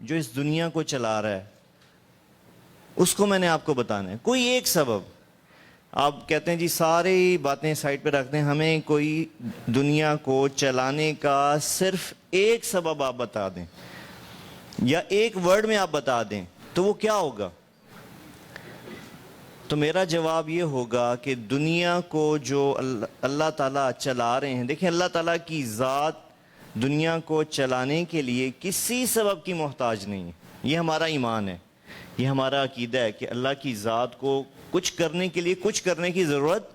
جو اس دنیا کو چلا رہا ہے اس کو میں نے آپ کو بتانا ہے. کوئی ایک سبب. آپ کہتے ہیں جی ساری باتیں سائڈ پہ رکھتے ہیں, ہمیں کوئی دنیا کو چلانے کا صرف ایک سبب آپ بتا دیں یا ایک ورڈ میں آپ بتا دیں تو وہ کیا ہوگا؟ تو میرا جواب یہ ہوگا کہ دنیا کو جو اللہ تعالیٰ چلا رہے ہیں, دیکھیں اللہ تعالیٰ کی ذات دنیا کو چلانے کے لیے کسی سبب کی محتاج نہیں ہے. یہ ہمارا ایمان ہے, یہ ہمارا عقیدہ ہے کہ اللہ کی ذات کو کچھ کرنے کے لیے کچھ کرنے کی ضرورت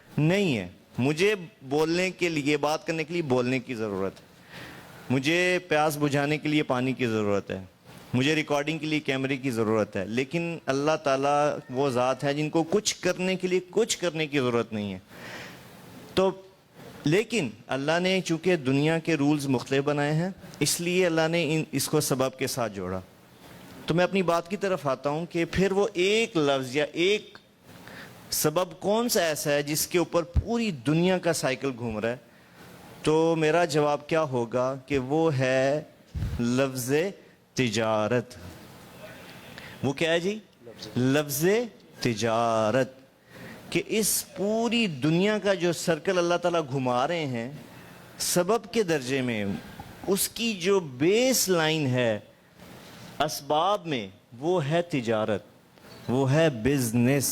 نہیں ہے. مجھے بولنے کے لیے, بات کرنے کے لیے بولنے کی ضرورت ہے, مجھے پیاس بجھانے کے لیے پانی کی ضرورت ہے, مجھے ریکارڈنگ کے لیے کیمرے کی ضرورت ہے, لیکن اللہ تعالیٰ وہ ذات ہے جن کو کچھ کرنے کے لیے کچھ کرنے کی ضرورت نہیں ہے. تو لیکن اللہ نے چونکہ دنیا کے رولز مختلف بنائے ہیں اس لیے اللہ نے اس کو سبب کے ساتھ جوڑا. تو میں اپنی بات کی طرف آتا ہوں کہ پھر وہ ایک لفظ یا ایک سبب کون سا ایسا ہے جس کے اوپر پوری دنیا کا سائیکل گھوم رہا ہے؟ تو میرا جواب کیا ہوگا کہ وہ ہے لفظ تجارت. وہ کیا ہے جی؟ لفظ تجارت. کہ اس پوری دنیا کا جو سرکل اللہ تعالیٰ گھما رہے ہیں سبب کے درجے میں, اس کی جو بیس لائن ہے اسباب میں, وہ ہے تجارت, وہ ہے بزنس.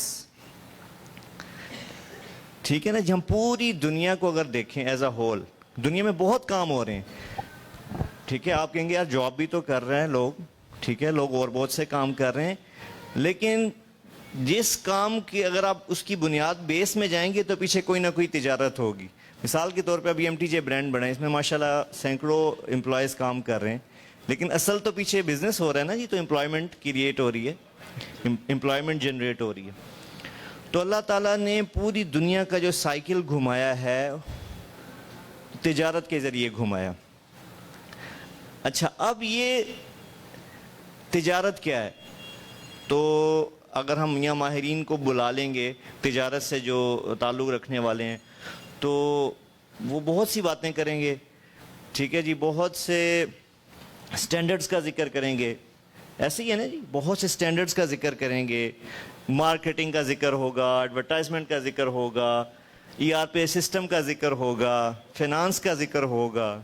ٹھیک ہے نا جی. ہم پوری دنیا کو اگر دیکھیں ایز اے ہول, دنیا میں بہت کام ہو رہے ہیں. ٹھیک ہے, آپ کہیں گے یار جاب بھی تو کر رہے ہیں لوگ, ٹھیک ہے, لوگ اور بہت سے کام کر رہے ہیں, لیکن جس کام کی اگر آپ اس کی بنیاد بیس میں جائیں گے تو پیچھے کوئی نہ کوئی تجارت ہوگی. مثال کے طور پہ ابھی MTJ برانڈ بنا ہے, اس میں ماشاءاللہ سینکڑوں امپلائیز کام کر رہے ہیں, لیکن اصل تو پیچھے بزنس ہو رہا ہے نا جی. تو امپلائمنٹ کریٹ ہو رہی ہے, امپلائمنٹ جنریٹ ہو رہی ہے. تو اللہ تعالیٰ نے پوری دنیا کا جو سائیکل گھمایا ہے تجارت کے ذریعے گھمایا. اچھا, اب یہ تجارت کیا ہے؟ تو اگر ہم یہاں ماہرین کو بلا لیں گے تجارت سے جو تعلق رکھنے والے ہیں تو وہ بہت سی باتیں کریں گے. ٹھیک ہے جی, بہت سے سٹینڈرڈز کا ذکر کریں گے. ایسے ہی ہے نا جی, بہت سے سٹینڈرڈز کا ذکر کریں گے, مارکیٹنگ کا ذکر ہوگا, ایڈورٹائزمنٹ کا ذکر ہوگا, ERP سسٹم کا ذکر ہوگا, فائنانس کا ذکر ہوگا.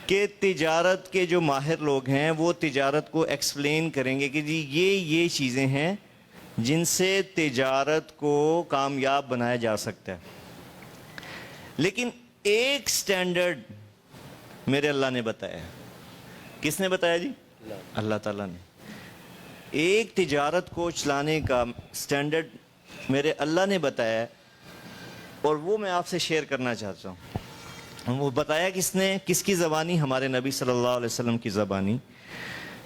کہ تجارت کے جو ماہر لوگ ہیں وہ تجارت کو ایکسپلین کریں گے کہ جی یہ چیزیں ہیں جن سے تجارت کو کامیاب بنایا جا سکتا ہے. لیکن ایک سٹینڈرڈ میرے اللہ نے بتایا. کس نے بتایا جی؟ اللہ تعالیٰ نے. ایک تجارت کو چلانے کا سٹینڈرڈ میرے اللہ نے بتایا, اور وہ میں آپ سے شیئر کرنا چاہتا ہوں. وہ بتایا کس نے, کس کی زبانی؟ ہمارے نبی صلی اللہ علیہ وسلم کی زبانی.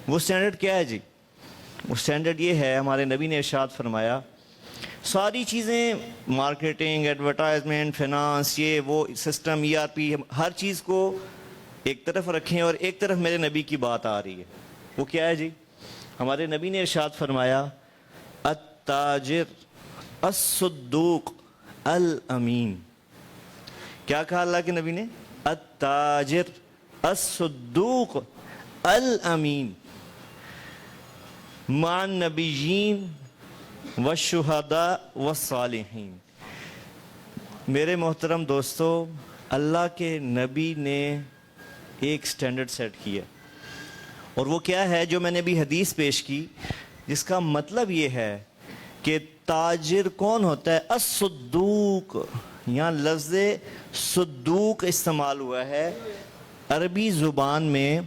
وہ سٹینڈرڈ کیا ہے جی؟ وہ سٹینڈرڈ یہ ہے, ہمارے نبی نے ارشاد فرمایا ساری چیزیں, مارکیٹنگ, ایڈورٹائزمنٹ, فائنانس, یہ وہ سسٹم, ERP, ہر چیز کو ایک طرف رکھیں اور ایک طرف میرے نبی کی بات آ رہی ہے. وہ کیا ہے جی؟ ہمارے نبی نے ارشاد فرمایا التاجر الصدوق الامین. کیا کہا اللہ کے نبی نے؟ التاجر الصدوق الامین مع النبیین والشہداء والصالحین. میرے محترم دوستو, اللہ کے نبی نے ایک سٹینڈرڈ سیٹ کیا, اور وہ کیا ہے جو میں نے بھی حدیث پیش کی, جس کا مطلب یہ ہے کہ تاجر کون ہوتا ہے؟ الصدوق. یہاں لفظ صدوق استعمال ہوا ہے. عربی زبان میں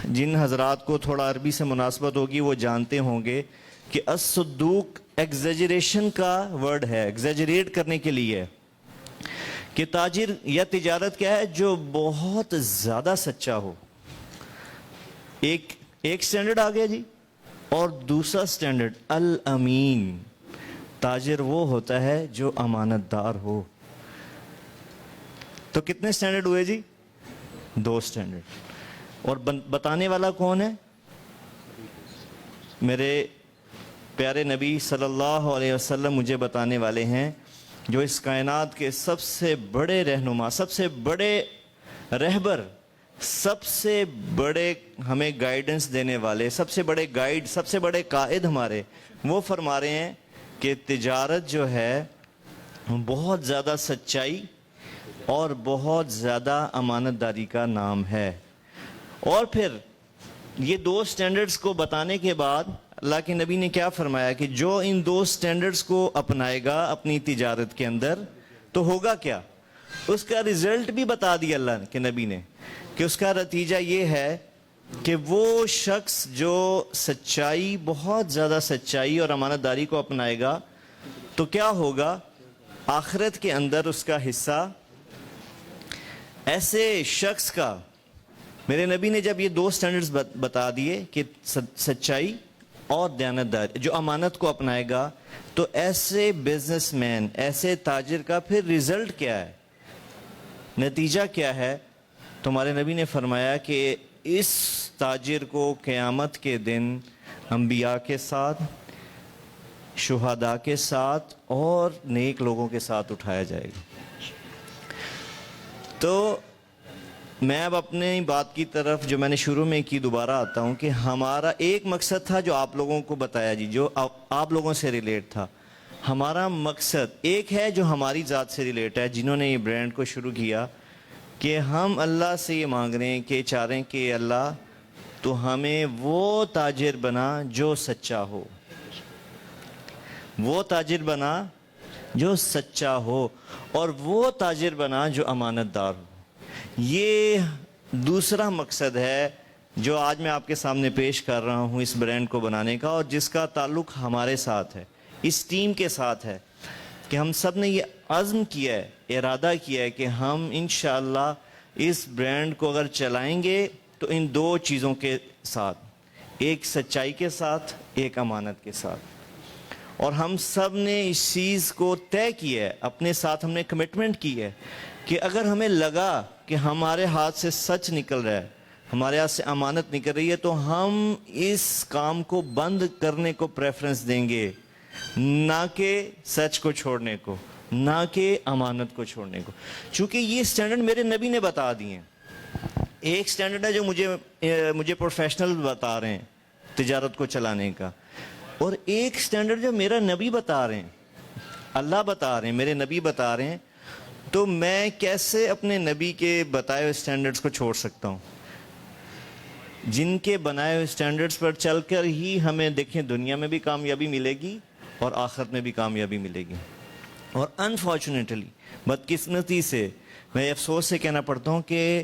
جن حضرات کو تھوڑا عربی سے مناسبت ہوگی وہ جانتے ہوں گے کہ الصدوق ایگزیجریشن کا ورڈ ہے, ایگزیجریٹ کرنے کے لیے. کہ تاجر یا تجارت کیا ہے؟ جو بہت زیادہ سچا ہو. ایک سٹینڈرڈ آ گیا جی. اور دوسرا سٹینڈرڈ الامین. تاجر وہ ہوتا ہے جو امانت دار ہو. تو کتنے سٹینڈرڈ ہوئے جی؟ 2 سٹینڈرڈ. اور بتانے والا کون ہے؟ میرے پیارے نبی صلی اللہ علیہ وسلم مجھے بتانے والے ہیں, جو اس کائنات کے سب سے بڑے رہنما, سب سے بڑے رہبر سب سے بڑے ہمیں گائیڈنس دینے والے، سب سے بڑے گائیڈ، سب سے بڑے قائد ہمارے، وہ فرما رہے ہیں کہ تجارت جو ہے بہت زیادہ سچائی اور بہت زیادہ امانت داری کا نام ہے۔ اور پھر یہ دو سٹینڈرڈز کو بتانے کے بعد اللہ کے نبی نے کیا فرمایا کہ جو ان دو سٹینڈرڈز کو اپنائے گا اپنی تجارت کے اندر تو ہوگا کیا، اس کا رزلٹ بھی بتا دیا اللہ کے نبی نے کہ اس کا نتیجہ یہ ہے کہ وہ شخص جو سچائی، بہت زیادہ سچائی اور امانت داری کو اپنائے گا تو کیا ہوگا، آخرت کے اندر اس کا حصہ ایسے شخص کا، میرے نبی نے جب یہ دو سٹینڈرڈز بتا دیے کہ سچائی اور دیانتداری، جو امانت کو اپنائے گا تو ایسے بزنس مین، ایسے تاجر کا پھر رزلٹ کیا ہے، نتیجہ کیا ہے، تو ہمارے نبی نے فرمایا کہ اس تاجر کو قیامت کے دن انبیاء کے ساتھ، شہداء کے ساتھ اور نیک لوگوں کے ساتھ اٹھایا جائے گا۔ تو میں اب اپنی بات کی طرف جو میں نے شروع میں کی دوبارہ آتا ہوں کہ ہمارا ایک مقصد تھا جو آپ لوگوں کو بتایا جی، جو آپ لوگوں سے ریلیٹ تھا۔ ہمارا مقصد ایک ہے جو ہماری ذات سے ریلیٹ ہے، جنہوں نے یہ برانڈ کو شروع کیا، کہ ہم اللہ سے یہ مانگ رہے ہیں کہ چاہ رہے ہیں کہ اللہ تو ہمیں وہ تاجر بنا جو سچا ہو، وہ تاجر بنا جو سچا ہو، اور وہ تاجر بنا جو امانت دار ہو۔ یہ دوسرا مقصد ہے جو آج میں آپ کے سامنے پیش کر رہا ہوں اس برانڈ کو بنانے کا، اور جس کا تعلق ہمارے ساتھ ہے، اس ٹیم کے ساتھ ہے، کہ ہم سب نے یہ عزم کیا ہے، ارادہ کیا ہے کہ ہم انشاءاللہ اس برانڈ کو اگر چلائیں گے تو ان دو چیزوں کے ساتھ، ایک سچائی کے ساتھ، ایک امانت کے ساتھ۔ اور ہم سب نے اس چیز کو طے کیا ہے، اپنے ساتھ ہم نے کمٹمنٹ کی ہے کہ اگر ہمیں لگا کہ ہمارے ہاتھ سے سچ نکل رہا ہے، ہمارے ہاتھ سے امانت نکل رہی ہے، تو ہم اس کام کو بند کرنے کو پریفرنس دیں گے، نہ کہ سچ کو چھوڑنے کو، نہ کہ امانت کو چھوڑنے کو، چونکہ یہ سٹینڈرڈ میرے نبی نے بتا دیے ہیں۔ ایک سٹینڈرڈ ہے جو مجھے پروفیشنل بتا رہے ہیں تجارت کو چلانے کا، اور ایک سٹینڈرڈ جو میرا نبی بتا رہے ہیں، اللہ بتا رہے ہیں، میرے نبی بتا رہے ہیں، تو میں کیسے اپنے نبی کے بتائے ہوئے سٹینڈرڈز کو چھوڑ سکتا ہوں، جن کے بنائے ہوئے سٹینڈرڈز پر چل کر ہی ہمیں دیکھیں دنیا میں بھی کامیابی ملے گی اور آخرت میں بھی کامیابی ملے گی۔ اور انفارچونیٹلی، بدقسمتی سے، میں افسوس سے کہنا پڑتا ہوں کہ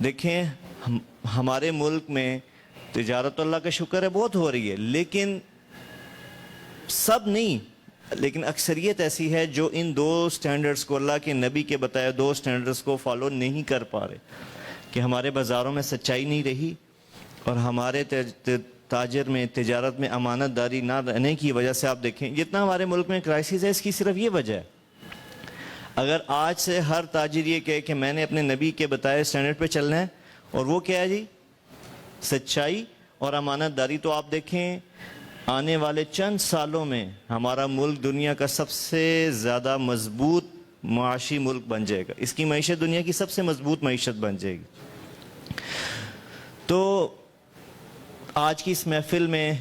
دیکھیں ہمارے ملک میں تجارت، اللہ کا شکر ہے بہت ہو رہی ہے، لیکن سب نہیں، لیکن اکثریت ایسی ہے جو ان دو سٹینڈرڈز کو، اللہ کے نبی کے بتائے دو سٹینڈرڈز کو فالو نہیں کر پا رہے، کہ ہمارے بازاروں میں سچائی نہیں رہی، اور ہمارے تاجر میں، تجارت میں امانت داری نہ رہنے کی وجہ سے آپ دیکھیں جتنا ہمارے ملک میں کرائسس ہے، اس کی صرف یہ وجہ ہے۔ اگر آج سے ہر تاجر یہ کہے کہ میں نے اپنے نبی کے بتائے سٹینڈرڈ پہ چلنا ہے، اور وہ کیا ہے جی، سچائی اور امانت داری، تو آپ دیکھیں آنے والے چند سالوں میں ہمارا ملک دنیا کا سب سے زیادہ مضبوط معاشی ملک بن جائے گا، اس کی معیشت دنیا کی سب سے مضبوط معیشت بن جائے گی۔ تو آج کی اس محفل میں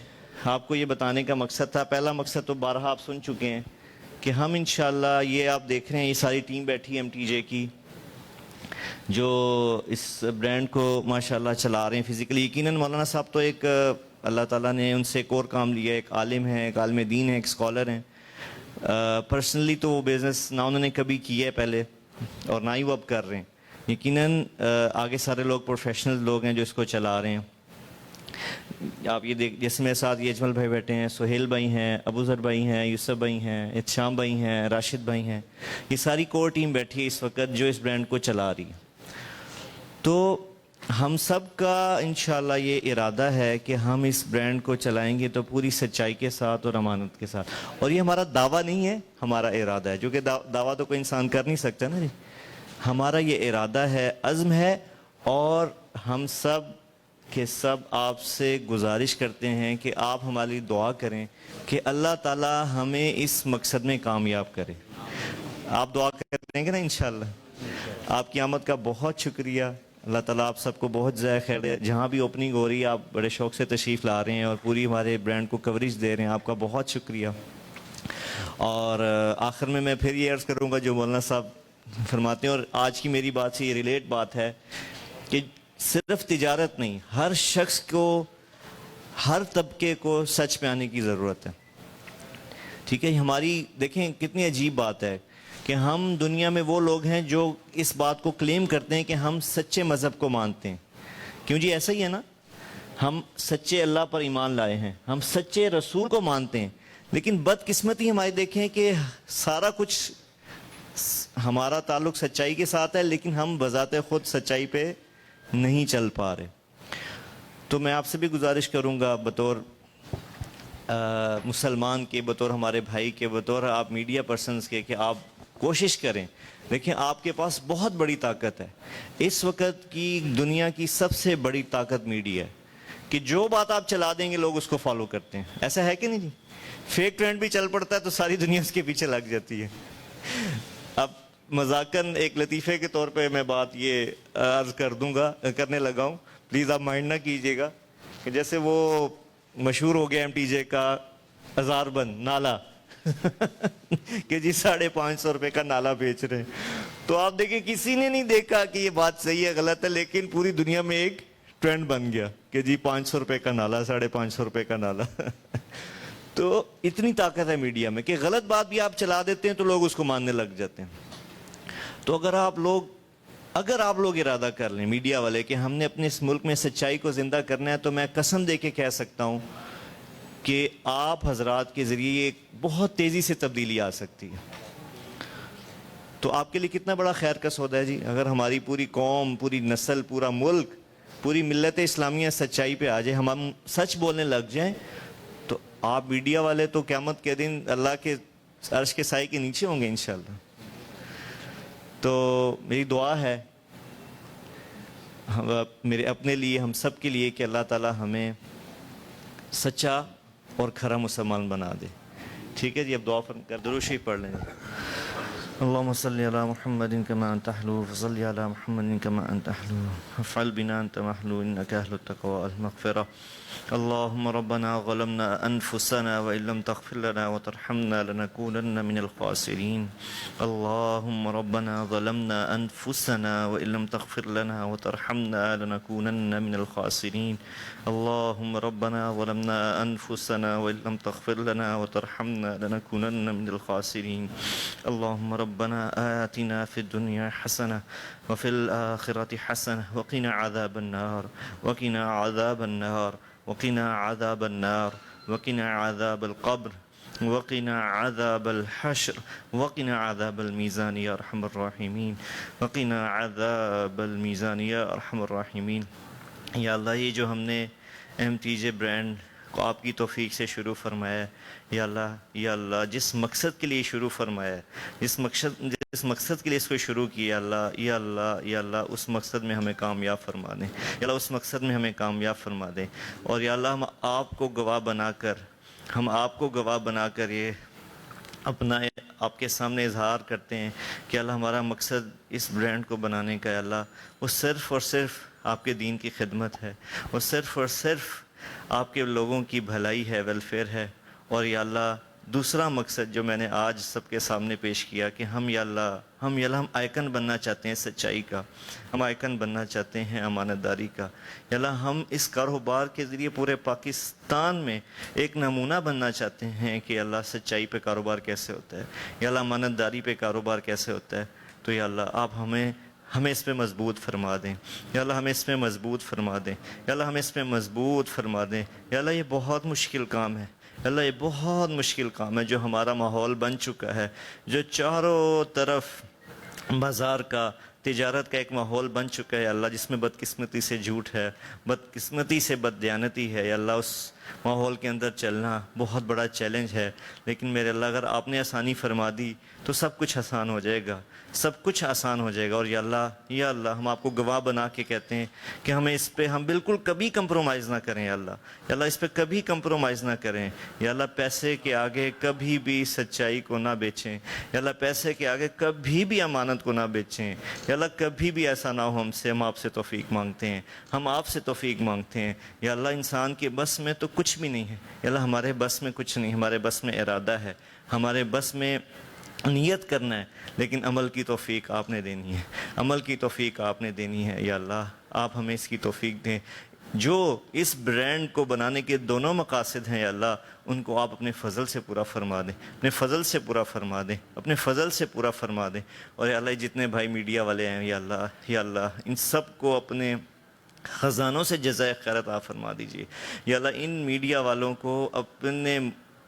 آپ کو یہ بتانے کا مقصد تھا، پہلا مقصد تو بارہا آپ سن چکے ہیں کہ ہم انشاءاللہ، یہ آپ دیکھ رہے ہیں یہ ساری ٹیم بیٹھی ہے ایم ٹی جے کی، جو اس برانڈ کو ماشاءاللہ چلا رہے ہیں فزیکلی۔ یقیناً مولانا صاحب تو ایک اللہ تعالیٰ نے ان سے ایک اور کام لیا، ایک عالم ہے، ایک عالم دین ہے، ایک اسکالر ہیں۔ پرسنلی تو وہ بزنس نہ انہوں نے کبھی کیا ہے پہلے، اور نہ ہی وہ اب کر رہے ہیں۔ یقیناً آگے سارے لوگ پروفیشنل لوگ ہیں جو اس کو چلا رہے ہیں۔ آپ یہ دیکھ، جیسے میرے ساتھ یہ اجمل بھائی بیٹھے ہیں، سہیل بھائی ہیں، ابو ذر بھائی ہیں، یوسف بھائی ہیں، احتشام بھائی ہیں، راشد بھائی ہیں، یہ ساری کور ٹیم بیٹھی ہے اس وقت جو اس برانڈ کو چلا رہی ہے۔ تو ہم سب کا انشاءاللہ یہ ارادہ ہے کہ ہم اس برانڈ کو چلائیں گے تو پوری سچائی کے ساتھ اور امانت کے ساتھ، اور یہ ہمارا دعویٰ نہیں ہے، ہمارا ارادہ ہے، جو کہ دعویٰ تو کوئی انسان کر نہیں سکتا نا جی، ہمارا یہ ارادہ ہے، عزم ہے، اور ہم سب کہ سب آپ سے گزارش کرتے ہیں کہ آپ ہمارے لیے دعا کریں کہ اللہ تعالیٰ ہمیں اس مقصد میں کامیاب کرے۔ آپ دعا کریں گے نا انشاءاللہ؟ آپ کی آمد کا بہت شکریہ، اللہ تعالیٰ آپ سب کو بہت زیادہ خیر دے. جہاں بھی اوپننگ ہو رہی ہے آپ بڑے شوق سے تشریف لا رہے ہیں اور پوری ہمارے برانڈ کو کوریج دے رہے ہیں, آپ کا بہت شکریہ. اور آخر میں پھر یہ عرض کروں گا جو مولانا صاحب فرماتے ہیں, اور آج کی میری بات سے یہ ریلیٹ بات ہے کہ صرف تجارت نہیں, ہر شخص کو, ہر طبقے کو سچ پہ آنے کی ضرورت ہے. ٹھیک ہے, ہماری دیکھیں کتنی عجیب بات ہے کہ ہم دنیا میں وہ لوگ ہیں جو اس بات کو کلیم کرتے ہیں کہ ہم سچے مذہب کو مانتے ہیں. کیوں جی, ایسا ہی ہے نا, ہم سچے اللہ پر ایمان لائے ہیں, ہم سچے رسول کو مانتے ہیں, لیکن بدقسمتی ہماری دیکھیں کہ سارا کچھ ہمارا تعلق سچائی کے ساتھ ہے, لیکن ہم بذات خود سچائی پہ نہیں چل پا رہے. تو میں آپ سے بھی گزارش کروں گا بطور مسلمان کے, بطور ہمارے بھائی کے, بطور آپ میڈیا پرسنز کے, کہ آپ کوشش کریں. دیکھیں آپ کے پاس بہت بڑی طاقت ہے. اس وقت کی دنیا کی سب سے بڑی طاقت میڈیا ہے کہ جو بات آپ چلا دیں گے لوگ اس کو فالو کرتے ہیں. ایسا ہے کہ نہیں جی؟ فیک ٹرینڈ بھی چل پڑتا ہے تو ساری دنیا اس کے پیچھے لگ جاتی ہے. اب مذاکراً ایک لطیفے کے طور پہ میں بات یہ عرض کرنے لگا ہوں, پلیز آپ مائنڈ نہ کیجیے گا, کہ جیسے وہ مشہور ہو گیا ایم ٹی جے کا ہزار بند نالا کہ جی 550 روپے کا نالا بیچ رہے ہیں. تو آپ دیکھیں کسی نے نہیں دیکھا کہ یہ بات صحیح ہے غلط ہے, لیکن پوری دنیا میں ایک ٹرینڈ بن گیا کہ جی 500 روپے کا نالا, 550 روپے کا نالا. تو اتنی طاقت ہے میڈیا میں کہ غلط بات بھی آپ چلا دیتے ہیں تو لوگ اس کو ماننے لگ جاتے ہیں. تو اگر آپ لوگ ارادہ کر لیں میڈیا والے کہ ہم نے اپنے اس ملک میں سچائی کو زندہ کرنا ہے, تو میں قسم دے کے کہہ سکتا ہوں کہ آپ حضرات کے ذریعے ایک بہت تیزی سے تبدیلی آ سکتی ہے. تو آپ کے لیے کتنا بڑا خیر کا سودا ہے جی, اگر ہماری پوری قوم, پوری نسل, پورا ملک, پوری ملت اسلامیہ سچائی پہ آ جائے, ہم سچ بولنے لگ جائیں, تو آپ میڈیا والے تو قیامت کے دن اللہ کے عرش کے سائے کے نیچے ہوں گے انشاءاللہ. تو میری دعا ہے میرے اپنے لیے, ہم سب کے لیے, کہ اللہ تعالی ہمیں سچا اور کھرا مسلمان بنا دے. ٹھیک ہے جی, اب دعا کر درود شریف پڑھ لیں. اللهم صل على محمد كما أنت أحلو, فصل على محمد كما أنت أحلو, افعل بنا أنت محلو, إنك أهل التقوى والمغفرة. اللهم ربنا ظلمنا أنفسنا وإن لم تغفر لنا وترحمنا لنكونن من الخاسرين. اللهم ربنا ظلمنا أنفسنا وإن لم تغفر لنا وترحمنا لنكونن من الخاسرين. اللهم ربنا ظلمنا أنفسنا وإن لم تغفر لنا وترحمنا لنكونن من الخاسرين. اللهم ربنا آتنا في الدنيا حسنة وفي الآخرة حسنة وقنا عذاب النار, وقنا عذاب النار, وقنا عذاب النار, وقنا عذاب القبر, وقنا عذاب الحشر, وقنا عذاب الميزان يا أرحم الراحمين, وقنا عذاب الميزان يا أرحم الراحمين. یا اللہ یہ جو ہم نے ایم ٹی جے برانڈ کو آپ کی توفیق سے شروع فرمایا ہے, یا اللہ جس مقصد کے لیے شروع فرمایا ہے, جس مقصد کے لیے اس کو شروع کیا, یا اللہ اس مقصد میں ہمیں کامیاب فرما دیں, یا اللہ اس مقصد میں ہمیں کامیاب فرما دیں. اور یا اللہ ہم آپ کو گواہ بنا کر یہ اپنا آپ کے سامنے اظہار کرتے ہیں کہ اللہ ہمارا مقصد اس برانڈ کو بنانے کا, یا اللہ وہ صرف اور صرف آپ کے دین کی خدمت ہے, وہ صرف اور صرف آپ کے لوگوں کی بھلائی ہے, ویلفیئر ہے. اور یا اللہ دوسرا مقصد جو میں نے آج سب کے سامنے پیش کیا کہ ہم آئیکن بننا چاہتے ہیں سچائی کا, ہم آئیکن بننا چاہتے ہیں امانت داری کا. یا اللہ ہم اس کاروبار کے ذریعے پورے پاکستان میں ایک نمونہ بننا چاہتے ہیں کہ اللہ سچائی پہ کاروبار کیسے ہوتا ہے, یا اللہ امانت داری پہ کاروبار کیسے ہوتا ہے. تو یا اللہ آپ ہمیں اس پہ مضبوط فرما دیں, یا اللہ ہمیں اس پہ مضبوط فرما دیں, یا اللہ ہمیں اس پہ مضبوط فرما دیں. یا اللہ یہ بہت مشکل کام ہے, اللہ یہ بہت مشکل کام ہے جو ہمارا ماحول بن چکا ہے, جو چاروں طرف بازار کا, تجارت کا ایک ماحول بن چکا ہے اللہ, جس میں بدقسمتی سے جھوٹ ہے, بدقسمتی سے بددیانتی ہے. یا اللہ ماحول کے اندر چلنا بہت بڑا چیلنج ہے، لیکن میرے اللہ اگر آپ نے آسانی فرما دی تو سب کچھ آسان ہو جائے گا، سب کچھ آسان ہو جائے گا۔ اور یا اللہ ہم آپ کو گواہ بنا کے کہتے ہیں کہ ہمیں اس پہ ہم بالکل کبھی کمپرومائز نہ کریں یا اللہ اس پہ کبھی کمپرومائز نہ کریں یا اللہ، پیسے کے آگے کبھی بھی سچائی کو نہ بیچیں یا اللہ، پیسے کے آگے کبھی بھی امانت کو نہ بیچیں یا اللہ، کبھی بھی ایسا نہ ہو ہم آپ سے توفیق مانگتے ہیں، ہم آپ سے توفیق مانگتے ہیں یا اللہ۔ انسان کے بس میں تو کچھ بھی نہیں ہے یا اللہ، ہمارے بس میں کچھ نہیں، ہمارے بس میں ارادہ ہے، ہمارے بس میں نیت کرنا ہے، لیکن عمل کی توفیق آپ نے دینی ہے، عمل کی توفیق آپ نے دینی ہے یا اللہ۔ آپ ہمیں اس کی توفیق دیں۔ جو اس برانڈ کو بنانے کے دونوں مقاصد ہیں یا اللہ، ان کو آپ اپنے فضل سے پورا فرما دیں، اپنے فضل سے پورا فرما دیں، اپنے فضل سے پورا فرما دیں۔ اور یا اللہ، جتنے بھائی میڈیا والے ہیں یا اللہ ان سب کو اپنے خزانوں سے جزائے خیر عطا فرما دیجیے یا اللہ۔ ان میڈیا والوں کو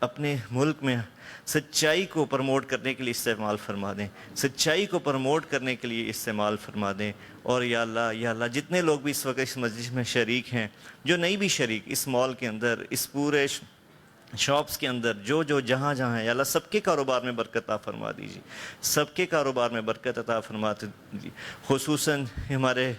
اپنے ملک میں سچائی کو پروموٹ کرنے کے لیے استعمال فرما دیں، سچائی کو پروموٹ کرنے کے لیے استعمال فرما دیں۔ اور یا اللہ جتنے لوگ بھی اس وقت اس مجلس میں شریک ہیں، جو نہیں بھی شریک اس مال کے اندر، اس پورے شاپس کے اندر، جو جہاں ہیں یا اللہ، سب کے کاروبار میں برکت عطا فرما دیجیے، سب کے کاروبار میں برکت عطا فرما دیجیے۔ خصوصاً ہمارے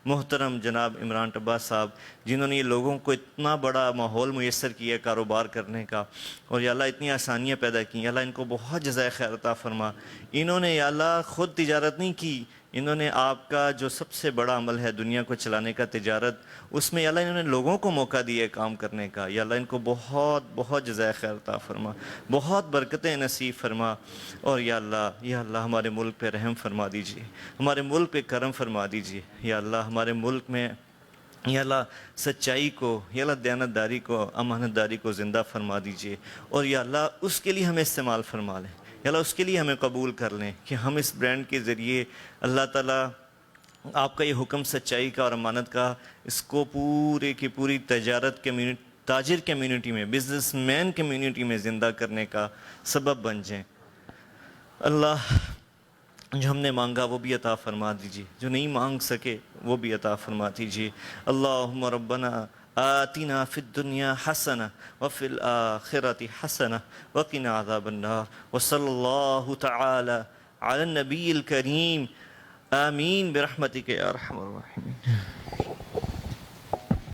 محترم جناب عمران ٹبا صاحب، جنہوں نے یہ لوگوں کو اتنا بڑا ماحول میسر کیا کاروبار کرنے کا، اور یا اللہ اتنی آسانیاں پیدا کی، یا اللہ ان کو بہت جزائے خیر عطا فرما۔ انہوں نے یا اللہ خود تجارت نہیں کی، انہوں نے آپ کا جو سب سے بڑا عمل ہے دنیا کو چلانے کا، تجارت، اس میں یا اللہ انہوں نے لوگوں کو موقع دیا کام کرنے کا۔ یا اللہ ان کو بہت بہت جزائے خیر عطا فرما، بہت برکتیں نصیب فرما۔ اور یا اللہ ہمارے ملک پہ رحم فرما دیجیے، ہمارے ملک پہ کرم فرما دیجیے یا اللہ۔ ہمارے ملک میں یا اللہ سچائی کو، یا اللہ دیانت داری کو، امانت داری کو زندہ فرما دیجیے۔ اور یا اللہ اس کے لیے ہمیں استعمال فرما لیں یا اللہ، اس کے لیے ہمیں قبول کر لیں کہ ہم اس برانڈ کے ذریعے اللہ تعالیٰ آپ کا یہ حکم سچائی کا اور امانت کا، اس کو پورے کی پوری تاجر کمیونٹی میں، بزنس مین کمیونٹی میں زندہ کرنے کا سبب بن جائیں۔ اللہ جو ہم نے مانگا وہ بھی عطا فرما دیجیے، جو نہیں مانگ سکے وہ بھی عطا فرما دیجیے۔ اللہم ربنا آتنا فی الدنیا حسنہ وفی الآخرۃ حسنہ وقنا عذاب النار، وصلی اللہ تعالی علی النبی الکریم، آمین برحمتک یا ارحم الراحمین۔